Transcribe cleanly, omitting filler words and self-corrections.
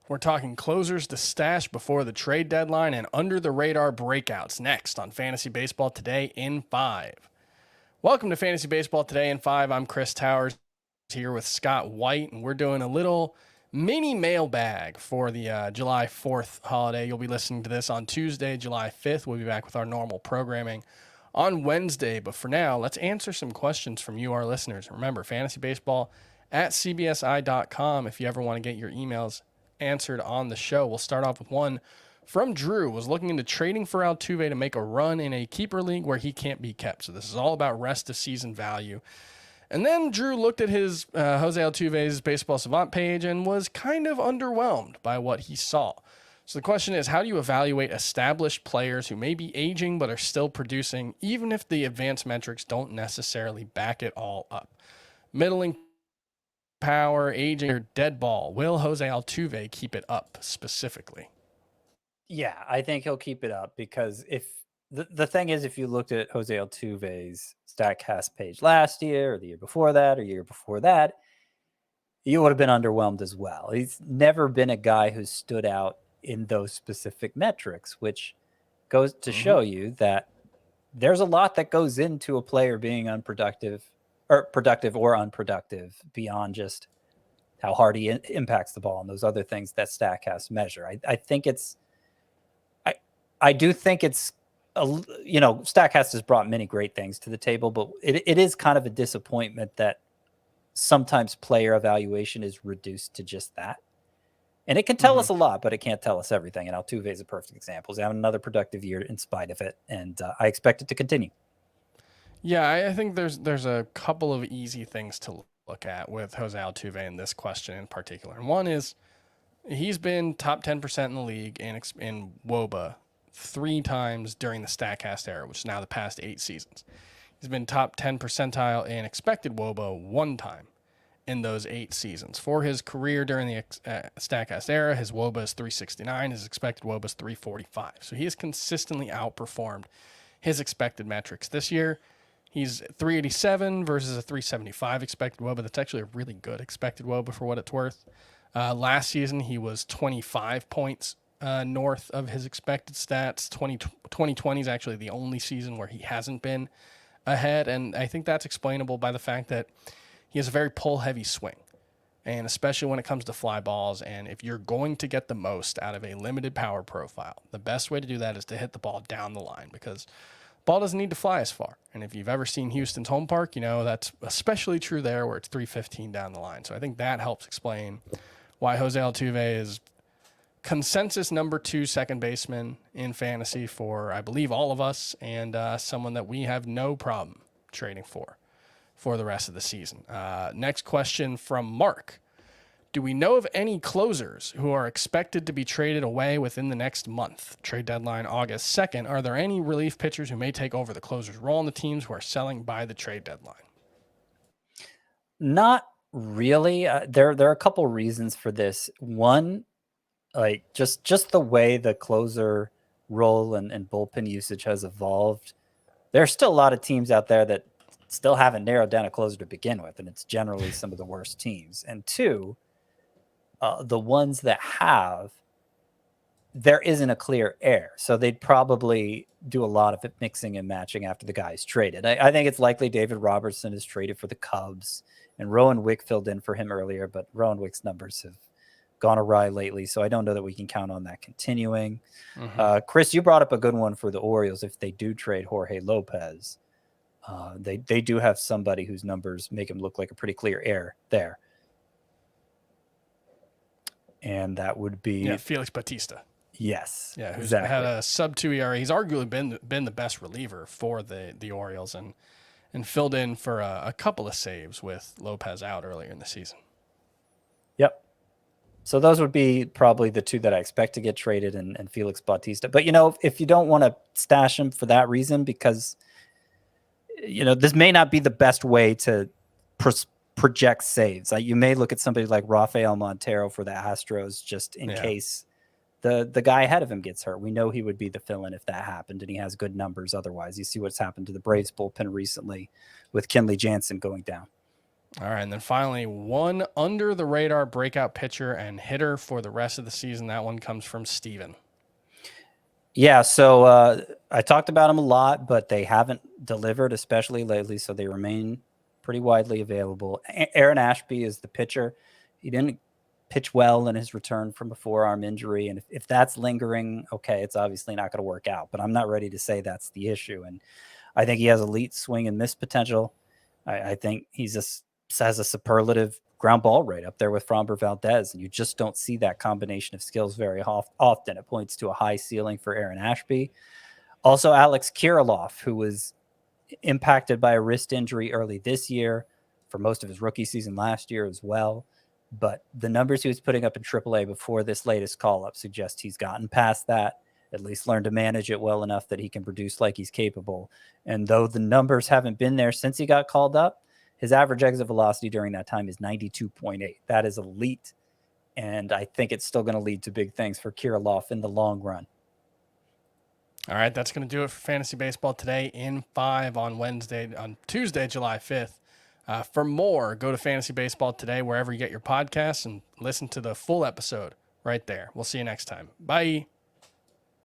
We're talking closers to stash before the trade deadline and under the radar breakouts next on Fantasy Baseball Today in 5. Welcome to Fantasy Baseball Today in 5. I'm Chris Towers here with Scott White, and we're doing a little mini mailbag for the July 4th holiday. You'll be listening to this on Tuesday, July 5th. We'll be back with our normal programming on Wednesday. But for now, let's answer some questions from you, our listeners. Remember, fantasybaseball at cbsi.com if you ever want to get your emails answered on the show. We'll start off with one from Drew. Was looking into trading for Altuve to make a run in a keeper league where he can't be kept. So this is all about rest of season value. And then Drew looked at his Jose Altuve's Baseball Savant page and was kind of underwhelmed by what he saw. So the question is, how do you evaluate established players who may be aging but are still producing, even if the advanced metrics don't necessarily back it all up? Middling power, aging, or dead ball. Will Jose Altuve keep it up specifically? Yeah, I think he'll keep it up because if the thing is, if you looked at Jose Altuve's StatCast page last year or the year before that or year before that, you would have been underwhelmed as well. He's never been a guy who stood out in those specific metrics, which goes to show you that there's a lot that goes into a player being unproductive or productive or unproductive beyond just how hard he impacts the ball and those other things that StatCast measure. I think it's, I do think it's, StatCast has brought many great things to the table, but it is kind of a disappointment that sometimes player evaluation is reduced to just that. And it can tell us a lot, but it can't tell us everything. And Altuve is a perfect example. He's having another productive year in spite of it, and I expect it to continue. Yeah, I think there's a couple of easy things to look at with Jose Altuve in this question in particular. And one is he's been top 10% in the league in WOBA 3 times during the StatCast era, which is now the past 8 seasons. He's been top 10 percentile in expected WOBA 1 time in those 8 seasons. For his career during the StatCast era, his WOBA is 369, his expected WOBA is 345. So he has consistently outperformed his expected metrics. This year, he's 387 versus a 375 expected WOBA. That's actually a really good expected WOBA for what it's worth. Last season, he was 25 points north of his expected stats. 2020 is actually the only season where he hasn't been ahead, and I think that's explainable by the fact that he has a very pull-heavy swing, and especially when it comes to fly balls. And if you're going to get the most out of a limited power profile, the best way to do that is to hit the ball down the line, because ball doesn't need to fly as far. And if you've ever seen Houston's home park, that's especially true there where it's 315 down the line. So I think that helps explain why Jose Altuve is consensus number 2 second baseman in fantasy for, I believe, all of us, and someone that we have no problem trading for the rest of the season. Next question from Mark. Do we know of any closers who are expected to be traded away within the next month? Trade deadline August 2nd. Are there any relief pitchers who may take over the closer's role in the teams who are selling by the trade deadline? Not really. There are a couple reasons for this. One, like just the way the closer role and bullpen usage has evolved. There are still a lot of teams out there that still haven't narrowed down a closer to begin with, and it's generally some of the worst teams. And two, the ones that have, there isn't a clear heir, so they'd probably do a lot of it mixing and matching after the guy's traded. I think it's likely David Robertson is traded for the Cubs, and Rowan Wick filled in for him earlier, but Rowan Wick's numbers have gone awry lately, so I don't know that we can count on that continuing. Chris, you brought up a good one for the Orioles. If they do trade Jorge Lopez, they do have somebody whose numbers make him look like a pretty clear heir there. And that would be Felix Bautista. Yes. Yeah, who's had a sub-2 ERA. He's arguably been the best reliever for the Orioles and filled in for a couple of saves with Lopez out earlier in the season. Yep. So those would be probably the 2 that I expect to get traded, and Felix Bautista. But, if you don't want to stash him for that reason, because, this may not be the best way to project saves. You may look at somebody like Rafael Montero for the Astros just in case the guy ahead of him gets hurt. We know he would be the fill-in if that happened, and he has good numbers otherwise. You see what's happened to the Braves bullpen recently with Kenley Jansen going down. All right, and then finally, one under the radar breakout pitcher and hitter for the rest of the season. That one comes from Steven. Yeah, so I talked about them a lot, but they haven't delivered, especially lately, so they remain pretty widely available. Aaron Ashby is the pitcher. He didn't pitch well in his return from a forearm injury, and if that's lingering, okay, it's obviously not going to work out, but I'm not ready to say that's the issue. And I think he has elite swing and miss potential. I think he's just has a superlative ground ball rate up there with Framber Valdez, and you just don't see that combination of skills very often. It points to a high ceiling for Aaron Ashby. Also, Alex Kiriloff, who was impacted by a wrist injury early this year for most of his rookie season last year as well. But the numbers he was putting up in AAA before this latest call-up suggest he's gotten past that, at least learned to manage it well enough that he can produce like he's capable. And though the numbers haven't been there since he got called up, his average exit velocity during that time is 92.8. That is elite. And I think it's still going to lead to big things for Kiriloff in the long run. All right, that's going to do it for Fantasy Baseball today in 5 on Tuesday, July 5th. For more, go to Fantasy Baseball Today, wherever you get your podcasts, and listen to the full episode right there. We'll see you next time. Bye.